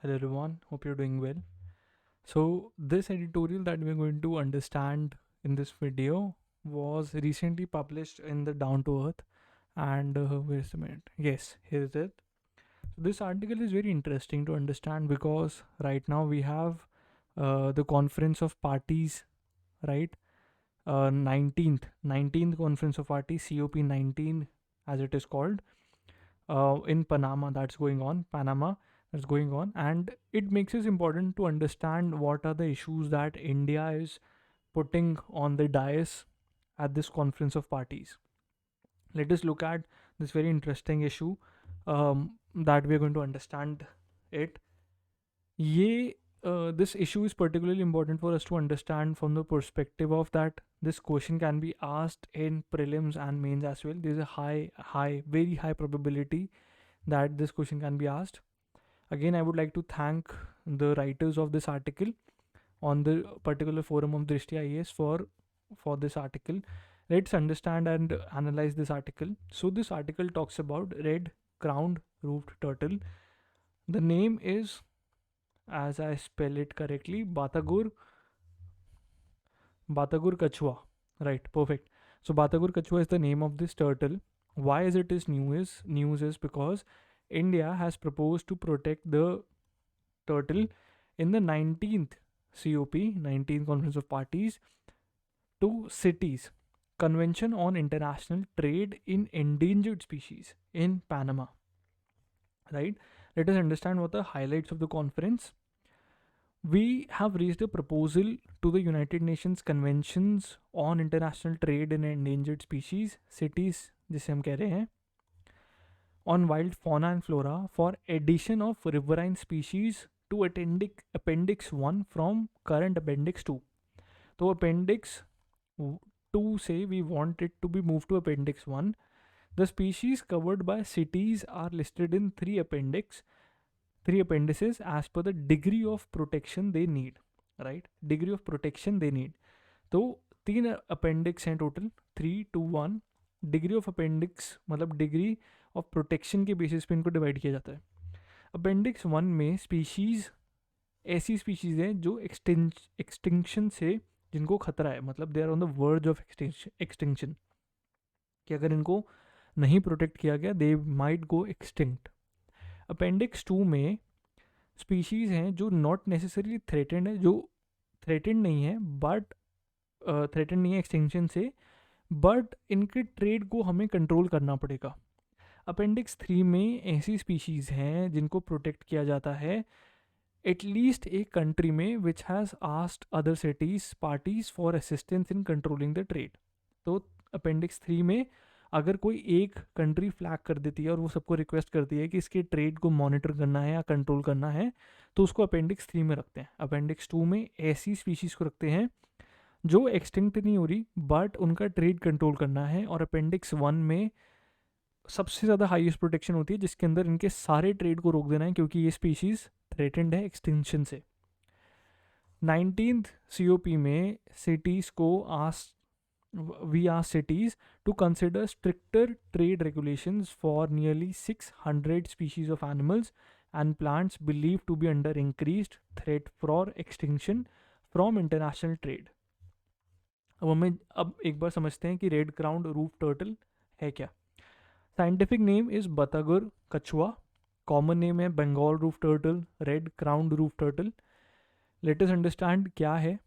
Hello everyone, hope you're doing well. So, this editorial that we're going to understand in this video was recently published in the Down to Earth. And where's the minute? Yes, here is it. So, this article is very interesting to understand because right now we have the Conference of Parties, right? 19th Conference of Parties, COP19 as it is called, in Panama that's going on, and it makes it important to understand what are the issues that India is putting on the dais at this conference of parties. Let us look at this very interesting issue that we are going to understand it. This issue is particularly important for us to understand from the perspective of that this question can be asked in prelims and mains as well. There's a very high probability that this question can be asked. Again, I would like to thank the writers of this article on the particular forum of Drishti IAS for this article. Let's understand and analyze this article. So this article talks about red crowned roofed turtle. The name is, as I spell it correctly, Batagur Kachua. Right, perfect. So Batagur Kachua is the name of this turtle. Why is it is news? News is because India has proposed to protect the turtle in the 19th COP, 19th Conference of Parties, to cities, Convention on International Trade in Endangered Species in Panama. Right? Let us understand what the highlights of the conference. We have raised a proposal to the United Nations Conventions on International Trade in Endangered Species, cities जिसे हम कह रहे हैं, on wild fauna and flora for addition of riverine species to appendix 1 from current appendix 2. So appendix 2 say we want it to be moved to appendix 1. The species covered by cities are listed in three appendices as per the degree of protection they need, right? Degree of protection they need. तो तीन appendix हैं total, 3, 2, 1. Degree of appendix मतलब degree of protection के basis पे इनको divide किया जाता है. अपेंडिक्स 1 में स्पीशीज़ ऐसी स्पीशीज़ हैं जो एक्सटिंक्शन से जिनको खतरा है, मतलब they are on the verge of extinction, कि अगर इनको नहीं प्रोटेक्ट किया गया they might go extinct. Appendix 2 में स्पीशीज़ हैं जो नॉट नेसेसरली थ्रेटेंड है, जो थ्रेटेंड नहीं है बट थ्रेटेंड नहीं है एक्सटिंक्शन से, बट इनके ट्रेड को हमें कंट्रोल करना पड़ेगा. अपेंडिक्स 3 में ऐसी स्पीशीज़ हैं जिनको प्रोटेक्ट किया जाता है एटलीस्ट एक कंट्री में which has asked other cities parties for assistance in controlling the trade. तो अपेंडिक्स 3 में अगर कोई एक कंट्री फ्लैग कर देती है और वो सबको रिक्वेस्ट करती है कि इसके ट्रेड को मॉनिटर करना है या कंट्रोल करना है, तो उसको अपेंडिक्स 3 में रखते हैं. अपेंडिक्स 2 में ऐसी स्पीशीज़ को रखते हैं जो एक्सटिंक्ट नहीं हो रही बट उनका ट्रेड कंट्रोल करना है. और अपेंडिक्स 1 में सबसे ज़्यादा हाईएस्ट प्रोटेक्शन होती है जिसके अंदर इनके सारे ट्रेड को रोक देना है क्योंकि ये स्पीशीज़ थ्रेटेंड है एक्सटिंक्शन से. 19th COP में सिटीज़ को we ask cities to consider stricter trade regulations for nearly 600 species of animals and plants believed to be under increased threat for extinction from international trade. अब एक बार समझते हैं कि red crowned roof turtle है क्या. Scientific name is बतगर कछुआ. Common name है Bengal roof turtle, red crowned roof turtle. Let us understand क्या है.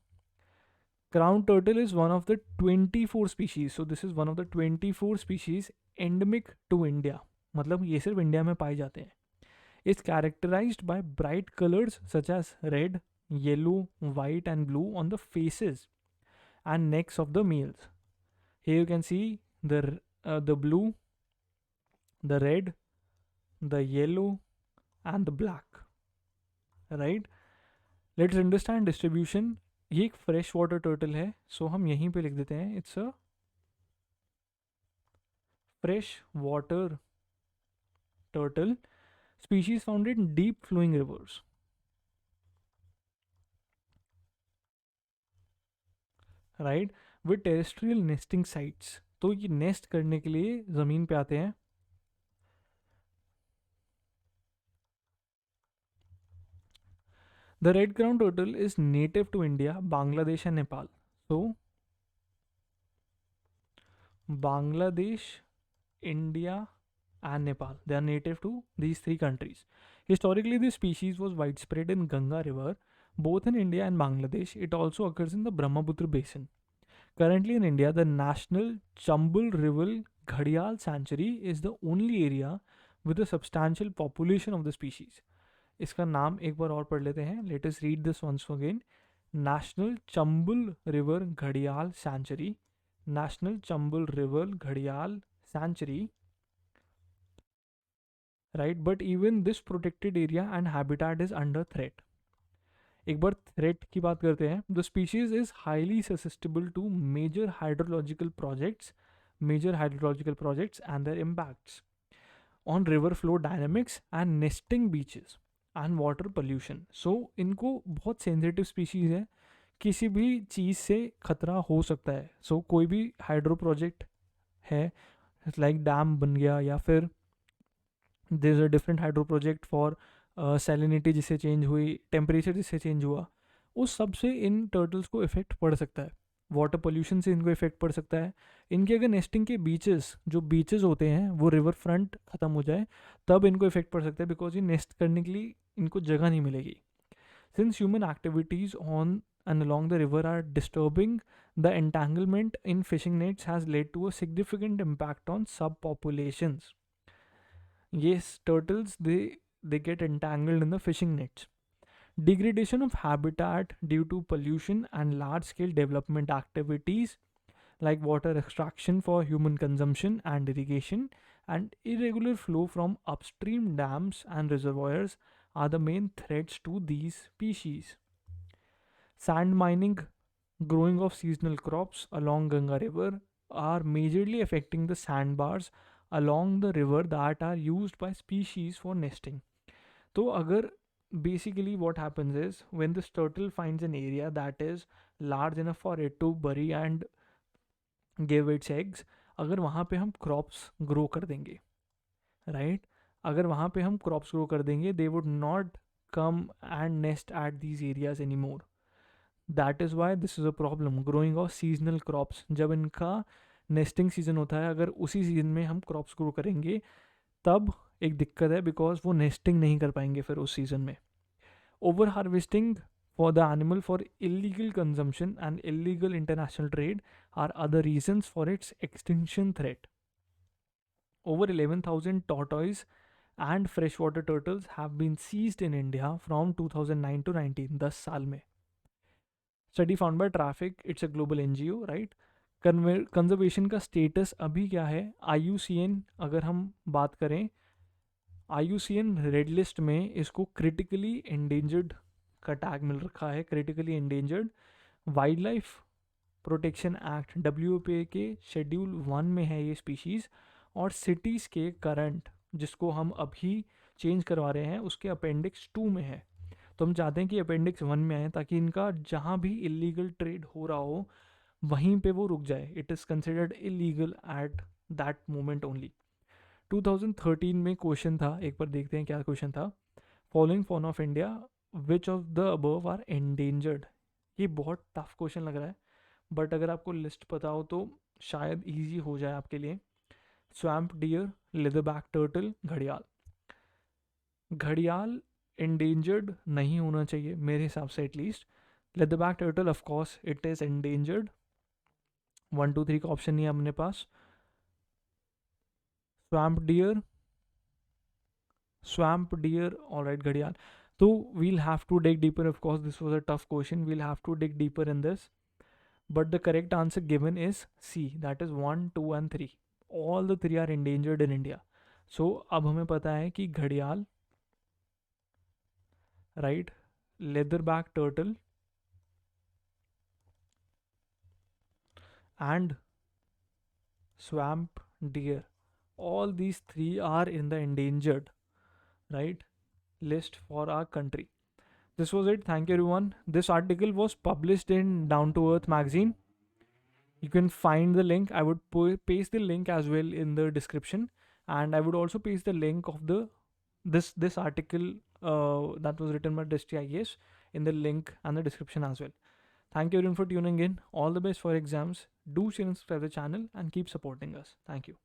Crown turtle is one of the 24 species. So this is one of the 24 species endemic to India. मतलब ये सिर्फ India में पाए जाते हैं. It's characterized by bright colors such as red, yellow, white and blue on the faces and necks of the males. Here you can see the blue, the red, the yellow and the black. Right? Let's understand distribution. ये एक fresh water turtle है, सो हम यहीं पे लिख देते हैं it's a fresh water turtle species found in deep flowing rivers. Right, with terrestrial nesting sites. तो ये नेस्ट करने के लिए ज़मीन पे आते हैं. The red crown turtle is native to India, Bangladesh and Nepal. So Bangladesh, India and Nepal, they are native to these three countries. Historically, this species was widespread in Ganga River, both in India and Bangladesh. It also occurs in the Brahmaputra basin. Currently in India, the National Chambal River Ghadial Sanctuary is the only area with a substantial population of the species. इसका नाम एक बार और पढ़ लेते हैं. Let us read this once again. National Chambal River Ghadial Sanctuary. National Chambal River Ghadial Sanctuary. Right, but even this protected area and habitat is under threat. एक बार threat की बात करते हैं. The species is highly susceptible to major hydrological projects and their impacts on river flow dynamics and nesting beaches and water pollution. So इनको बहुत sensitive species है, किसी भी चीज़ से खतरा हो सकता है. सो कोई भी हाइड्रो प्रोजेक्ट है, लाइक डैम बन गया, या फिर there is a different hydro project for salinity जिससे चेंज हुई, टेम्परेचर जिससे चेंज हुआ, उस सब से इन टर्टल्स को इफेक्ट पड़ सकता है. वाटर पोल्यूशन से इनको इफेक्ट पड़ सकता है. इनके अगर नेस्टिंग के जो बीचेस होते हैं वो रिवर फ्रंट ख़त्म हो जाए तब इनको इफेक्ट पड़ सकता है, बिकॉज ये नेस्ट करने के लिए इनको जगह नहीं मिलेगी. Since human activities on and along the river are disturbing, the entanglement in fishing nets has led to a significant impact on subpopulations. Yes, turtles, they get entangled in the fishing nets. Degradation of habitat due to pollution and large scale development activities like water extraction for human consumption and irrigation, and irregular flow from upstream dams and reservoirs are the main threats to these species. Sand mining, growing of seasonal crops along Ganga River are majorly affecting the sandbars along the river that are used by species for nesting. तो अगर basically what happens is when this turtle finds an area that is large enough for it to bury and give its eggs, अगर वहाँ पे हम crops grow कर देंगे, right? अगर वहाँ पे हम crops grow कर देंगे, they would not come and nest at these areas anymore. That is why this is a problem. Growing of seasonal crops, जब इनका नेस्टिंग सीजन होता है, अगर उसी सीजन में हम क्रॉप्स ग्रो करेंगे तब एक दिक्कत है, बिकॉज वो नेस्टिंग नहीं कर पाएंगे फिर उस सीजन में. Over harvesting for the animal for illegal consumption and illegal international trade are other reasons for its extinction threat. Over 11,000 tortoise and freshwater turtles have been seized in India from 2009 to 19, 10 साल में. Study found by traffic, it's a global NGO, right. Conservation का status अभी क्या है? IUCN अगर हम बात करें, IUCN रेड लिस्ट में इसको क्रिटिकली एंडेंजर्ड का टैग मिल रखा है. Critically endangered. Wild life protection act WPA के शेड्यूल 1 में है ये स्पीशीज़, और सिटीज़ के करंट जिसको हम अभी चेंज करवा रहे हैं उसके अपेंडिक्स 2 में है. तो हम चाहते हैं कि अपेंडिक्स 1 में आए ताकि इनका जहाँ भी इलीगल ट्रेड हो रहा हो वहीं पे वो रुक जाए. It is considered illegal at that moment only. 2013 में क्वेश्चन था, एक बार देखते हैं क्या क्वेश्चन था. Following fauna of India which of the above are endangered. ये बहुत टफ क्वेश्चन लग रहा है, बट अगर आपको लिस्ट पता हो तो शायद ईजी हो जाए आपके लिए. स्वैम्प डियर, लेदरबैक टर्टल, घड़ियाल. घड़ियाल endangered नहीं होना चाहिए मेरे हिसाब से at least. Leatherback turtle of course it is endangered. 1 2 3 का ऑप्शन नहीं है अपने पास. स्वैम्प डियर, ऑलराइट, घड़ियाल. तो we'll have to dig deeper. Of course this was a tough question, we'll have to dig deeper in this, but the correct answer given is C, that is 1 2 and 3. all the 3 are endangered in India. So अब हमें पता है कि घड़ियाल, right, leatherback turtle and swamp deer, all these 3 are in the endangered, right, list for our country. This was it. Thank you everyone. This article was published in Down to Earth magazine. You can find the link. I would paste the link as well in the description, and I would also paste the link of the this article that was written by Dristy IAS in the link and the description as well. Thank you everyone for tuning in. All the best for exams. Do share and subscribe the channel and keep supporting us. Thank you.